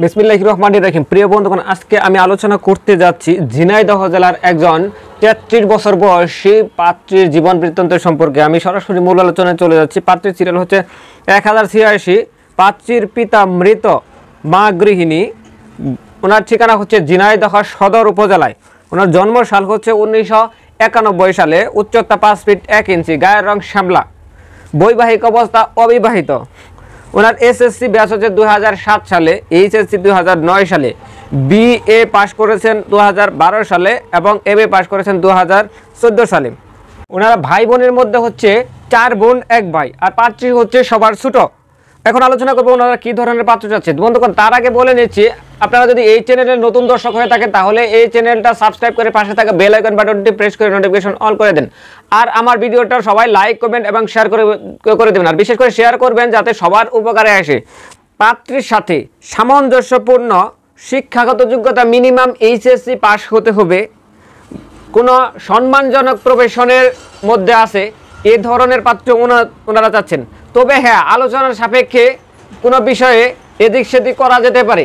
বিসমিল্লাহির রহমানির রহিম। প্রিয় বন্ধুগণ, আজকে আমি আলোচনা করতে যাচ্ছি ঝিনাইদহ জেলার একজন ৩৩ বছর বয়সী পাত্রীর জীবন বৃত্তান্ত সম্পর্কে। আমি সরাসরি মূল আলোচনায় চলে যাচ্ছি। পাত্রীর সিরিয়াল হচ্ছে 1086। পাত্রীর পিতা মৃত, মা গৃহিণী। ওনার ঠিকানা হচ্ছে ঝিনাইদহ সদর উপজেলায়। ওনার জন্মসাল হচ্ছে 1991 সালে। উচ্চতা 5 ফিট 1 ইঞ্চি। গায়ের রং শ্যামলা। বৈবাহিক অবস্থা অবিবাহিত। ওনার এসএসসি ব্যাচ হচ্ছে 2007 সালে, এইচএসসি 2009 সালে, বিএ পাশ করেছেন 2012 সালে এবং এমএ পাশ করেছেন 2014 সালে। ওনারা ভাই বোনের মধ্যে হচ্ছে 4 বোন 1 ভাই, আর পাত্রী হচ্ছে সবার ছোট। এখন আলোচনা করবো ওনারা কী ধরনের পাত্র চাচ্ছে। বন্ধুগণ, তার আগে বলে নিচ্ছি, আপনারা যদি এই চ্যানেলের নতুন দর্শক হয়ে থাকেন তাহলে এই চ্যানেলটা সাবস্ক্রাইব করে পাশে থাকা বেল আইকন বাটনটি প্রেস করে নোটিফিকেশন অল করে দেন। আর আমার ভিডিওটা সবাই লাইক করবেন এবং শেয়ার করে দেবেন, আর বিশেষ করে শেয়ার করবেন যাতে সবার উপকারে আসে। পাত্রীর সাথে সামঞ্জস্যপূর্ণ শিক্ষাগত যোগ্যতা মিনিমাম এইচএসসি পাস হতে হবে, কোনো সম্মানজনক প্রফেশনের মধ্যে আছে, এ ধরনের পাত্র ওনারা চাচ্ছেন। তবে হ্যাঁ, আলোচনার সাপেক্ষে কোনো বিষয়ে এদিক সেদিক করা যেতে পারে।